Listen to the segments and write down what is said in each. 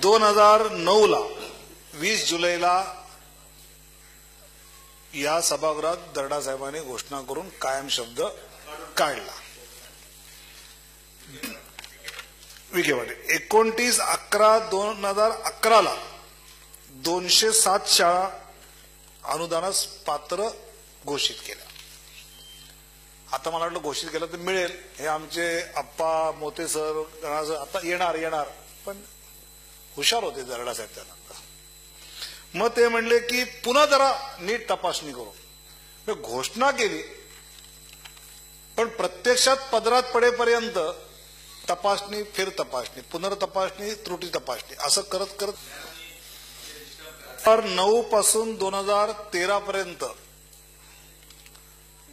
2009ला 20 जुलैला या सभागृहात दर्डा साहेबांनी घोषणा करून कायम शब्द काढला. विखे पाटील 29/11/2011ला 207 शाळा अनुदानास पात्र घोषित केल्या. आता मला वाटलं घोषित केलं तर मिळेल, हे आमचे अप्पा मोते सर आता येणार पण हुशार होते दर्डा साहेब त्यानंतर. मग ते म्हणले की पुन्हा जरा नीट तपासणी करू. घोषणा केली पण प्रत्यक्षात पदरात पडेपर्यंत तपासणी, फिर तपासणी, पुनर्तपासणी, त्रुटी तपासणी असं करत 2009 पासून 2013 पर्यंत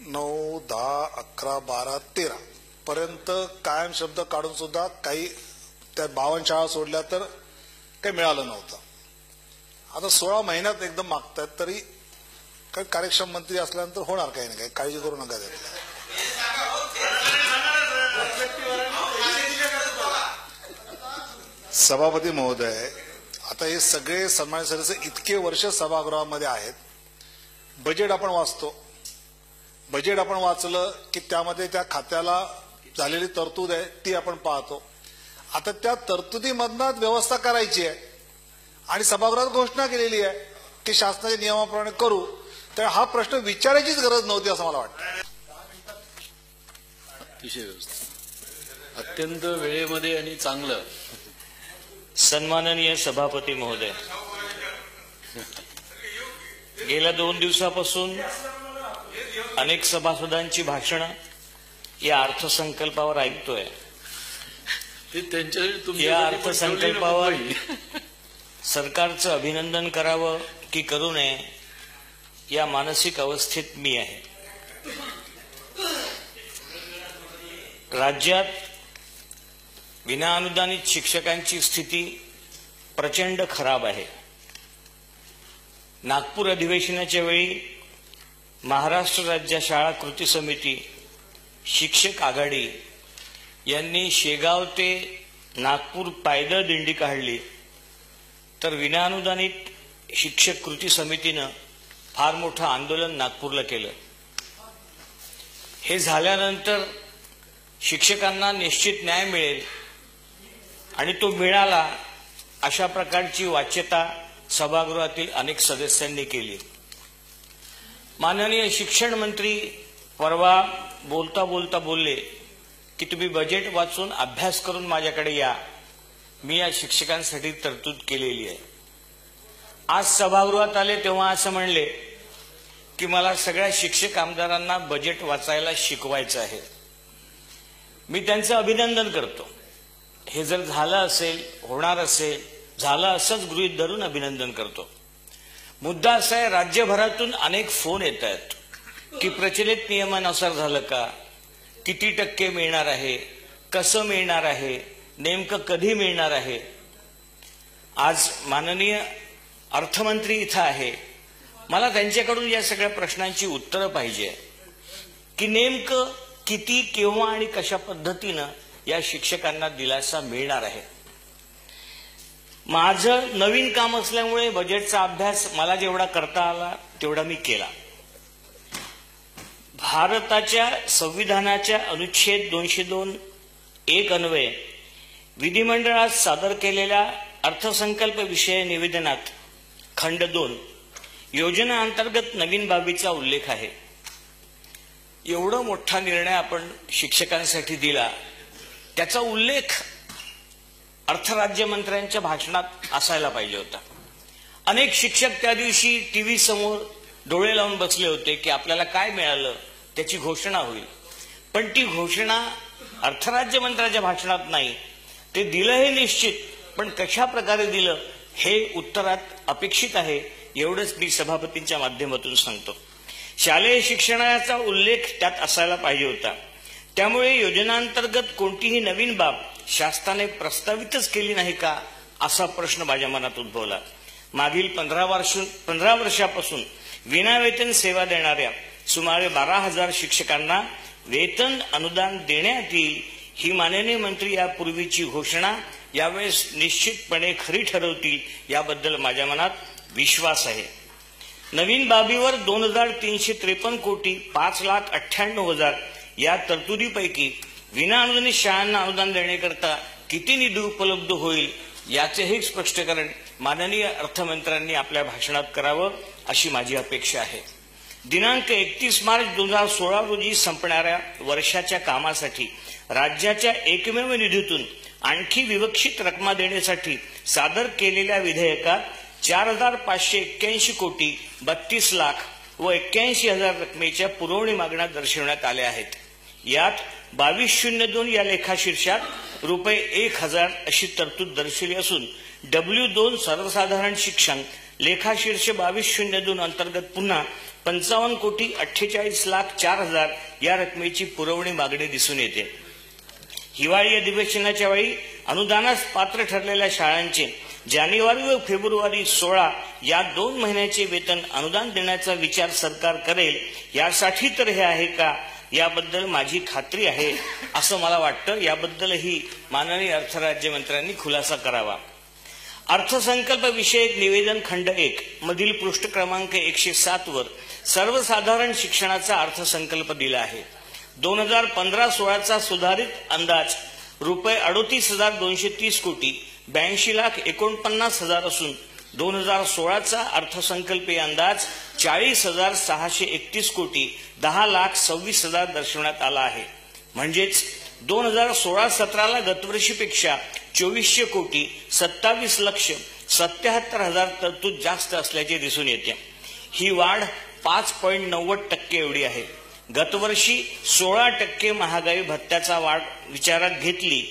9, 10, 11, 12, 13 पर्यंत कायम शब्द काढून सुद्धा काही त्या 52 शाळा सोडल्या तर काही मिळालं नव्हतं. आता 16 महिन्यात एकदम मागतात, तरी काही कार्यक्षम मंत्री असल्यानंतर होणार काही ना काही, काळजी करू नका. सभापती महोदय, आता हे सगळे सन्मान्य सदस्य इतके वर्ष सभागृहामध्ये आहेत. बजेट आपण वाचतो, बजेट आपण वाचलं की त्यामध्ये त्या खात्याला झालेली तरतूद आहे ती आपण पाहतो. आता त्या तरतुदीमधनं व्यवस्था करायची आहे आणि सभागृहात घोषणा केलेली आहे की शासनाच्या नियमाप्रमाणे करू, तर हा प्रश्न विचारायचीच गरज नव्हती असं मला वाटतं. अत्यंत वेळेमध्ये आणि चांगलं. सन्माननीय सभापती महोदय, गेल्या 2 दिवसापासून अनेक सभासदांची भाषणं या अर्थसंकल्पावर ऐकतोय. या अर्थसंकल्पावर सरकारचं अभिनंदन करावं की करू नये या मानसिक अवस्थेत मी आहे. राज्यात विनाअनुदानित शिक्षकांची स्थिती प्रचंड खराब आहे. नागपूर अधिवेशनाच्या वेळी महाराष्ट्र राज्य शाळा कृती समिती, शिक्षक आघाडी यांनी शेगाव ते नागपूर पायदळ दिंडी काढली, तर विनाअनुदानित शिक्षक कृती समितीनं फार मोठं आंदोलन नागपूरला केलं. हे झाल्यानंतर शिक्षकांना निश्चित न्याय मिळेल आणि तो मिळाला अशा प्रकारची वाच्यता सभागृहातील अनेक सदस्यांनी केली. माननीय शिक्षण मंत्री परवा बोलता बोलता बोलले की तुम्ही बजेट वाचून अभ्यास करून माझ्याकडे या, मी या शिक्षकांसाठी तरतूद केलेली आहे. आज सभागृहात आले तेव्हा असं म्हणले की मला सगळ्या शिक्षक आमदारांना बजेट वाचायला शिकवायचं आहे. मी त्यांचं अभिनंदन करतो. हे जर झालं असेल, होणार असेल, झालं असंच गृहीत धरून अभिनंदन करतो. मुद्दा असा आहे, राज्यभरातून अनेक फोन येत आहेत की प्रचलित नियमानुसार झालं का, किती टक्के मिळणार आहे, कसं मिळणार आहे, नेमकं कधी मिळणार आहे. आज माननीय अर्थमंत्री इथं आहे, मला त्यांच्याकडून या सगळ्या प्रश्नांची उत्तरं पाहिजे की नेमकं किती, केव्हा आणि कशा पद्धतीनं या शिक्षकांना दिलासा मिळणार आहे. माझं नवीन काम असल्यामुळे बजेटचा अभ्यास मला जेवढा करता आला तेवढा मी केला. भारताच्या संविधानाच्या अनुच्छेद 202(1) अन्वये विधिमंडळात सादर केलेल्या अर्थसंकल्प विषय निवेदनात खंड 2 योजना अंतर्गत नवीन बाबीचा उल्लेख आहे. एवढा मोठा निर्णय आपण शिक्षकांसाठी दिला, त्याचा उल्लेख अर्थराज्यमंत्र्यांच्या भाषणात असायला पाहिजे होता. अनेक शिक्षक त्या दिवशी टीव्ही समोर डोळे लावून बसले होते की आपल्याला काय मिळालं त्याची घोषणा होईल, पण ती घोषणा अर्थराज्यमंत्र्यांच्या भाषणात नाही. ते दिलं हे निश्चित, पण कशा प्रकारे दिलं हे उत्तरात अपेक्षित आहे. एवढंच मी सभापतींच्या माध्यमातून सांगतो. शालेय शिक्षणाचा उल्लेख त्यात असायला पाहिजे होता. त्यामुळे योजनांतर्गत कोणतीही नवीन बाब शासनाने प्रस्तावितच केली नाही का असा प्रश्न माझ्या मनात उद्भवला. मागील 15 वर्षापासून विनावेतन सेवा देणाऱ्या सुमारे 12,000 शिक्षकांना वेतन अनुदान देण्यात येईल ही माननीय मंत्री यापूर्वीची घोषणा यावेळेस निश्चितपणे खरी ठरवतील याबद्दल माझ्या मनात विश्वास आहे. नवीन बाबीवर 2,353 कोटी 5,98,000 या तरतुदीपैकी विनाअनुदानित शाळांना अनुदान देण्याकरता किती निधी उपलब्ध होईल याचेही स्पष्टीकरण माननीय अर्थमंत्र्यांनी आपल्या भाषणात करावं अशी माझी अपेक्षा आहे. दिनांक 31 मार्च 2016 रोजी संपणाऱ्या वर्षाच्या कामासाठी राज्याच्या एकमेव निधीतून आणखी विवक्षित रकमा देण्यासाठी सादर केलेल्या विधेयकात 4,581 कोटी 32 लाख व 81,000 रकमेच्या पुरवणी मागण्या दर्शवण्यात आल्या आहेत. यात 2202 या लेखाशीर्षात रुपये 1,000 अशी तरतूद दर्शवली असून W2 सर्वसाधारण शिक्षण लेखाशीर्ष 2202 अंतर्गत पुन्हा 55 कोटी 48 लाख 4,000 या रकमेची पुरवणी मागणी दिसून येते. हिवाळी अधिवेशनाच्या वेळी अनुदानास पात्र ठरलेल्या शाळांचे जानेवारी व फेब्रुवारी 16 या 2 महिन्याचे वेतन अनुदान देण्याचा विचार सरकार करेल यासाठी तर हे आहे का याबद्दल माझी खात्री आहे असं मला वाटतं. याबद्दलही माननीय अर्थराज्यमंत्र्यांनी खुलासा करावा. अर्थसंकल्प विषयक निवेदन खंड 1 मधील पृष्ठ क्रमांक 107 वर सर्वसाधारण शिक्षणाचा अर्थसंकल्प दिला आहे. 2015-16चा सुधारित अंदाज रुपये 38,230 कोटी 82,49,000 असून 2016चा अर्थसंकल्पीय अंदाज 40,631 कोटी 10,26,000 दर्शवण्यात आला आहे. म्हणजेच 2016-17ला गतवर्षीपेक्षा 2400 कोटी 27,77,000 तरतूद जास्त असल्याचे दिसून येते. ही वाढ 5.90% एवढी आहे. गतवर्षी 16% महागाई भत्त्याचा वाढ विचारात घेतली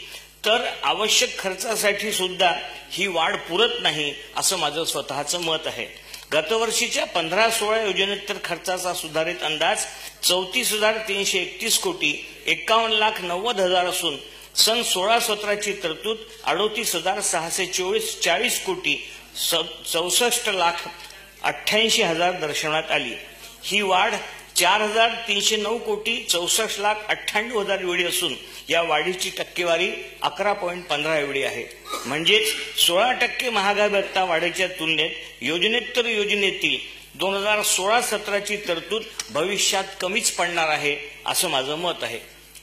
तर आवश्यक खर्चासाठी सुद्धा ही वाढ पुरत नाही असं माझं स्वतःचं मत आहे. गतवर्षीच्या 15-16 योजनेतर खर्चाचा सुधारित अंदाज 34,331 कोटी 51,90,000 असून सन 16-17ची तरतूद 38,640 कोटी 64,88,000 दर्शवण्यात आली. ही वाढ 4,309 कोटी 64,98,000 एवढी असून या वाढीची टक्केवारी 11.15 एवढी आहे. म्हणजेच 16% महागाई भत्ता वाढीच्या तुलनेत योजनेतर योजनेतील 2016-17ची तरतूद भविष्यात कमीच पडणार आहे असं माझं मत आहे.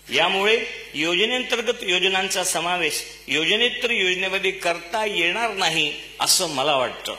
यामुळे योजनेअंतर्गत योजनांचा समावेश योजनेतर योजनेमध्ये करता येणार नाही असं मला वाटतं.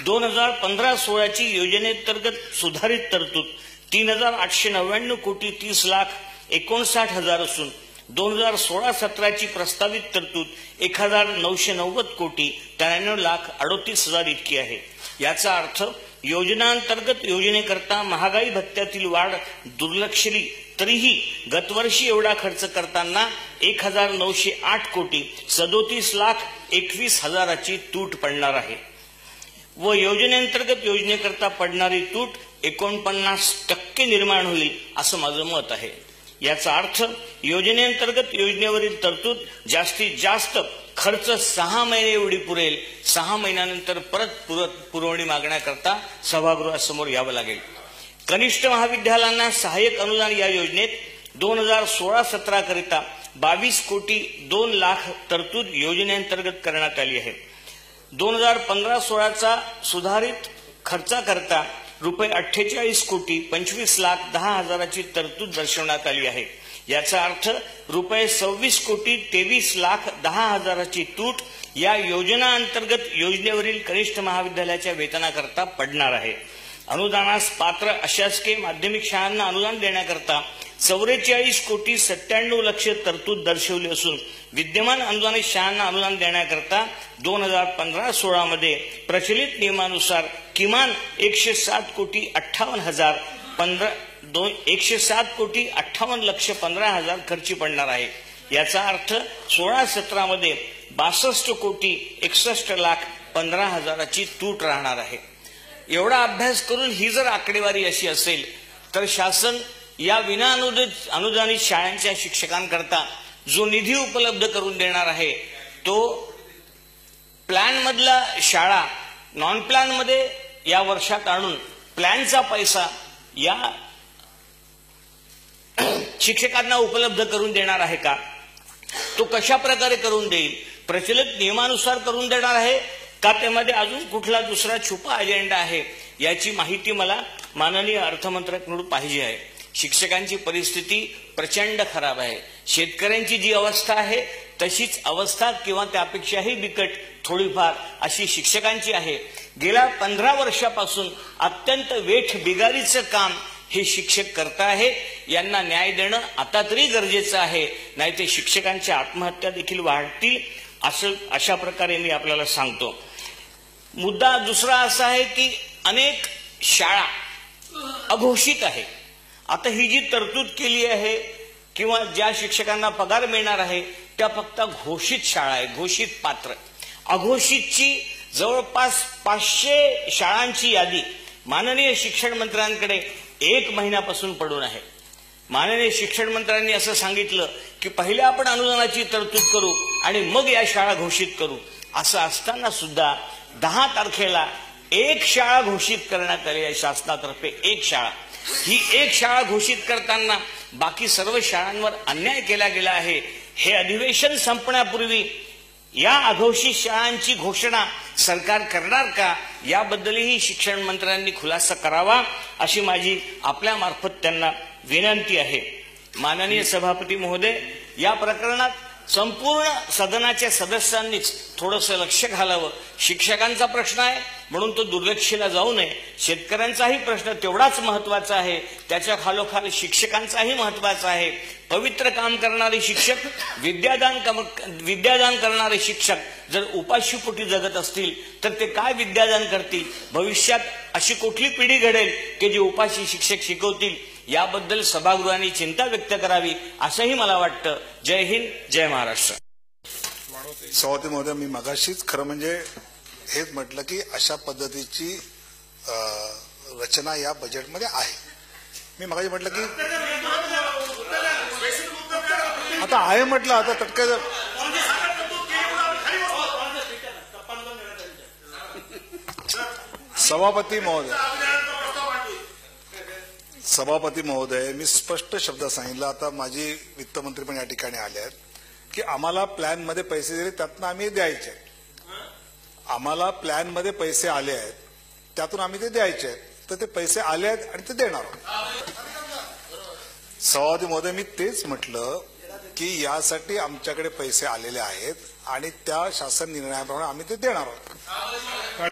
2015-16ची योजनेअंतर्गत सुधारित तरतूद 3,899 कोटी 30,59,000 असून 2016-17ची प्रस्तावित तरतूद 1,990 कोटी 93,38,000 इतकी आहे. याचा अर्थ योजनांतर्गत योजनेकरता महागाई भत्त्यातील वाढ दुर्लक्षली तरीही गतवर्षी एवढा खर्च करताना 1,908 कोटी 37,21,000ची तूट पडणार आहे व योजनेअंतर्गत योजनेकरता पडणारी तूट 49% निर्माण होईल असं माझं मत आहे. याचा अर्थ योजनेअंतर्गत योजनेवरील तरतूद जास्तीत जास्त खर्च 6 महिने एवढी पुरेल. 6 महिन्यानंतर परत पुरवणी मागण्याकरता सभागृहासमोर यावं लागेल. कनिष्ठ महाविद्यालयांना सहाय्यक अनुदान या योजनेत 2016-17 करिता 22 कोटी 2 लाख तरतूद योजनेअंतर्गत करण्यात आली आहे. 2015-16चा सुधारित खर्चाकरता रुपये 48 कोटी 25,10,000ची तरतूद दर्शवण्यात आली आहे. याचा अर्थ रुपये 26 कोटी 23,10,000ची तूट या योजना अंतर्गत योजनेवरील कनिष्ठ महाविद्यालयाच्या वेतनाकरता पडणार आहे. अनुदानास पात्र अशासकीय माध्यमिक शाळांना अनुदान देण्याकरता 44 कोटी 97 लक्ष तरतूद दर्शवली असून विद्यमान अनुदानित शाळांना अनुदान देण्याकरता 2015-16 मध्ये प्रचलित नियमानुसार किमान 107 कोटी 58,000 107 कोटी 58,15,000 खर्ची पडणार आहे. याचा अर्थ 16-17 मध्ये 62 कोटी 61,15,000ची तूट राहणार आहे. एवढा अभ्यास करून ही जर आकडेवारी अशी असेल तर शासन या विना अनुदानित शाळांच्या शिक्षकांकरता जो निधी उपलब्ध करून देणार आहे तो प्लॅन मधला शाळा नॉन प्लॅन मध्ये या वर्षात आणून प्लॅनचा पैसा या शिक्षकांना उपलब्ध करून देणार आहे का, तो कशा प्रकारे करून देईल, प्रचलित नियमानुसार करून देणार आहे का त्यामध्ये अजून कुठला दुसरा छुपा अजेंडा आहे याची माहिती मला माननीय अर्थमंत्र्यांकडून पाहिजे आहे. शिक्षकांची परिस्थिती प्रचंड खराब आहे. शेतकऱ्यांची जी अवस्था आहे तशीच अवस्था किंवा त्यापेक्षाही बिकट थोडीफार अशी शिक्षकांची आहे. गेल्या 15 वर्षापासून अत्यंत वेठ बिगारीचं काम हे शिक्षक करत आहेत. यांना न्याय देणं आता तरी गरजेचं आहे, नाही ते शिक्षकांच्या आत्महत्या देखील वाढतील असं अशा प्रकारे मी आपल्याला सांगतो. मुद्दा दुसरा असा आहे की अनेक शाळा अघोषित आहे. आता ही जी तरतूद केली आहे किंवा ज्या शिक्षकांना पगार मिळणार आहे त्या फक्त घोषित शाळा आहे, घोषित पात्र. अघोषितची जवळपास 500 शाळांची यादी माननीय शिक्षण मंत्र्यांकडे 1 महिन्यापासून पडून आहे. माननीय शिक्षण मंत्र्यांनी असं सांगितलं की पहिले आपण अनुदानाची तरतूद करू आणि मग या शाळा घोषित करू. असं असताना सुद्धा 10 तारखेला एक शाळा घोषित करण्यात आली आहे शासनातर्फे. एक शाळा, ही एक शाळा घोषित करताना बाकी सर्व शाळांवर अन्याय केला गेला आहे. हे अधिवेशन संपण्यापूर्वी या अघोषित शाळांची घोषणा सरकार करणार का याबद्दलही शिक्षण मंत्र्यांनी खुलासा करावा अशी माझी आपल्या मार्फत त्यांना विनंती आहे. माननीय सभापती महोदय, या प्रकरणात संपूर्ण सदनाच्या सदस्यांनीच थोडंसं लक्ष घालावं. शिक्षकांचा प्रश्न आहे म्हणून तो दुर्लक्षिला जाऊ नये. शेतकऱ्यांचाही प्रश्न तेवढाच महत्वाचा आहे, त्याच्या खालोखाल शिक्षकांचाही महत्वाचा आहे. पवित्र काम करणारे शिक्षक, विद्यादान करणारे शिक्षक जर उपाशीपोटी जगत असतील तर ते काय विद्यादान करतील? भविष्यात अशी कुठली पिढी घडेल की जे उपाशी शिक्षक शिकवतील? याबद्दल सभागृहाने चिंता व्यक्त करावी असंही मला वाटतं. जय हिंद, जय महाराष्ट्र. सभापती महोदय, मी मगाशीच खरं म्हणजे हेच म्हटलं की अशा पद्धतीची रचना या बजेटमध्ये आहे. मी मगाशी म्हटलं की आता आहे म्हटलं, आता तटका सभापती महोदय, मी स्पष्ट शब्दात सांगितलं. आता माझी वित्तमंत्री पण या ठिकाणी आले आहेत की आम्हाला प्लॅन मध्ये पैसे दिले त्यातनं आम्ही द्यायचे. आम्हाला प्लॅन मध्ये पैसे आले आहेत त्यातून आम्ही ते द्यायचे आहेत, तर ते पैसे आले आहेत आणि ते देणार आहोत. सभापती महोदय, मी तेच म्हटलं की यासाठी आमच्याकडे पैसे आलेले आहेत आणि त्या शासन निर्णयाप्रमाणे आम्ही ते देणार आहोत.